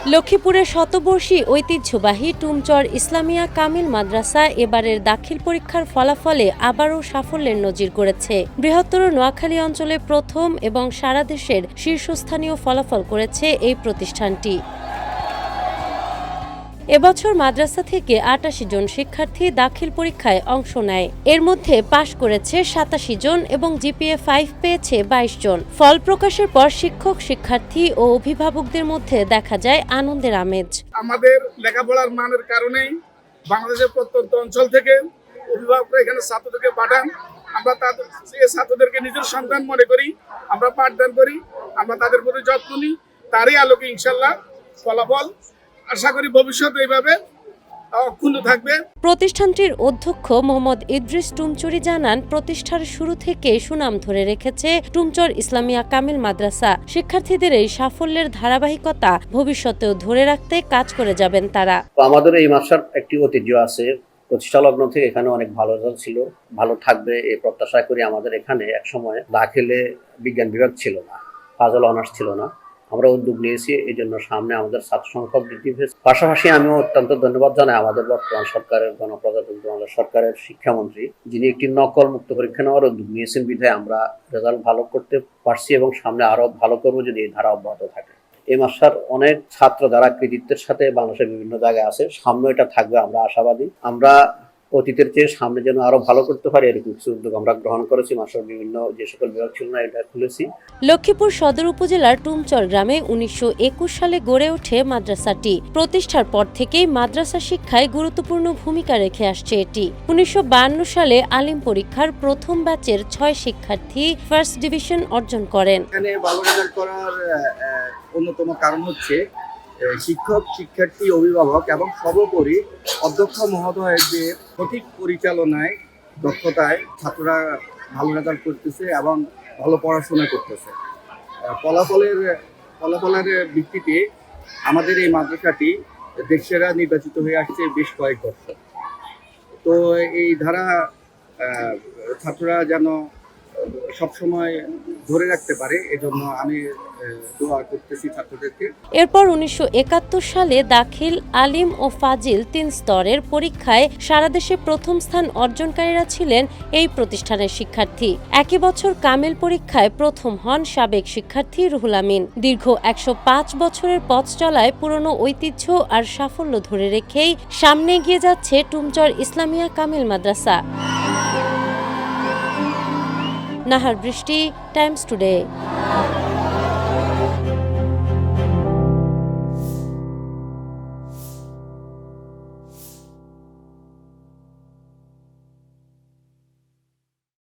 লক্ষ্মীপুরের শতবর্ষী ঐতিহ্যবাহী টুমচর ইসলামিয়া কামিল মাদ্রাসা এবারের দাখিল পরীক্ষার ফলাফলে আবারও সাফল্যের নজির গড়েছে। বৃহত্তর নোয়াখালী অঞ্চলে প্রথম এবং সারা দেশের শীর্ষস্থানীয় ফলাফল করেছে এই প্রতিষ্ঠানটি। এবছর মাদ্রাসা থেকে ৮৮ জন শিক্ষার্থী দাখিল পরীক্ষায় অংশ নেয়। এর মধ্যে পাশ করেছে ৮৭ জন এবং জিপিএ 5 পেয়েছে ২২ জন। ফল প্রকাশের পর শিক্ষক, শিক্ষার্থী ও অভিভাবকদের মধ্যে দেখা যায় আনন্দের আমেজ। আমাদের লেখাপড়ার মানের কারণেই বাংলাদেশের প্রত্যন্ত অঞ্চল থেকে অভিভাবকরা এখানে ছাত্রদেরকে পাঠান। আমরা তাদের ছাত্রদেরকে নিজের সন্তান মনে করি, আমরা পাঠদান করি, আমরা তাদের প্রতি যত্ন নিই। তারই আলোকে ইনশাল্লাহ ফলাফল আশা করি ভবিষ্যতে এইভাবে অক্ষুণ্ণ থাকবে। প্রতিষ্ঠানটির অধ্যক্ষ মোহাম্মদ ইদ্রিস টুমচুরি জানান, প্রতিষ্ঠার শুরু থেকে সুনাম ধরে রেখেছে টুমচর ইসলামিয়া কামিল মাদ্রাসা। শিক্ষার্থীদের এই সাফল্যের ধারাবাহিকতা ভবিষ্যতেও ধরে রাখতে কাজ করে যাবেন তারা। আমাদের এই মাদ্রাসার একটি ঐতিহ্য আছে, প্রতিষ্ঠা লগ্ন থেকে এখানে অনেক ভালো রেজাল্ট ছিল, ভালো থাকবে এই প্রত্যাশা করি। আমাদের এখানে একসময় দাখিলে বিজ্ঞান বিভাগ ছিল না, ফাজল অনার্স ছিল না। আমরা উদ্যোগ নিয়েছি, এই জন্য সামনে আমাদের ছাত্র সংখ্যা বৃদ্ধি হয়েছে। পাশাপাশি আমিও অত্যন্ত ধন্যবাদ জানাই আমাদের বর্তমান সরকারের, গণপ্রজাতন্ত্রী বাংলাদেশ সরকারের শিক্ষামন্ত্রী, যিনি একটি নকল মুক্ত পরীক্ষা নেওয়ার উদ্যোগ নিয়েছেন বিধায় আমরা রেজাল্ট ভালো করতে পারছি এবং সামনে আরো ভালো করবো যদি এই ধারা অব্যাহত থাকে। এই মাদ্রাসার অনেক ছাত্র যারা কৃতিত্বের সাথে বাংলাদেশের বিভিন্ন জায়গায় আছে, সামনে এটা থাকবে, আমরা আশাবাদী। আমরা অতীতের চেয়ে সামনে যেন আরো ভালো করতে পারি এরকম কিছু উদ্যোগ আমরা গ্রহণ করেছি। মাদ্রাসার বিভিন্ন যে সকল বিভাগ ছিল না, এটা খুলেছি। লক্ষ্মীপুর সদর উপজেলার টুমচর গ্রামে ১৯২১ সালে গড়ে ওঠে মাদ্রাসাটি। প্রতিষ্ঠার পর থেকেই মাদ্রাসা শিক্ষায় গুরুত্বপূর্ণ ভূমিকা রেখে আসছে এটি। ১৯৫২ সালে আলিম পরীক্ষার প্রথম ব্যাচের ৬ শিক্ষার্থী ফার্স্ট ডিভিশন অর্জন করেন। এখানে ভালো রেজাল্ট করার অন্যতম কারণ হচ্ছে শিক্ষক, শিক্ষার্থী, অভিভাবক এবং সর্বোপরি অধ্যক্ষ মহোদয়ের যে সঠিক পরিচালনায়, দক্ষতায় ছাত্ররা ভালো রেজাল্ট করতেছে এবং ভালো পড়াশোনা করতেছে। ফলাফলের ভিত্তিতে আমাদের এই মাদ্রাসাটি দেশসেরা নির্বাচিত হয়ে আসছে বেশ কয়েক বছর। তো এই ধারা ছাত্ররা যেন সবসময় ধরে রাখতে পারে, এজন্য আমি দোয়া করতেছি ছাত্রদেরকে। এরপর ১৯৭১ সালে দাখিল, আলিম ও ফাজিল ৩ স্তরের পরীক্ষায় সারা দেশে প্রথম স্থান অর্জনকারীরা ছিলেন এই প্রতিষ্ঠানের শিক্ষার্থী। একই বছর কামিল পরীক্ষায় প্রথম হন সাবেক শিক্ষার্থী রুহুল আমিন। দীর্ঘ ১০৫ বছরের পথ চলায় পুরনো ঐতিহ্য আর সাফল্য ধরে রেখেই সামনে এগিয়ে যাচ্ছে টুমচর ইসলামিয়া কামিল মাদ্রাসা। নাহার বৃষ্টি, টাইমস টুডে।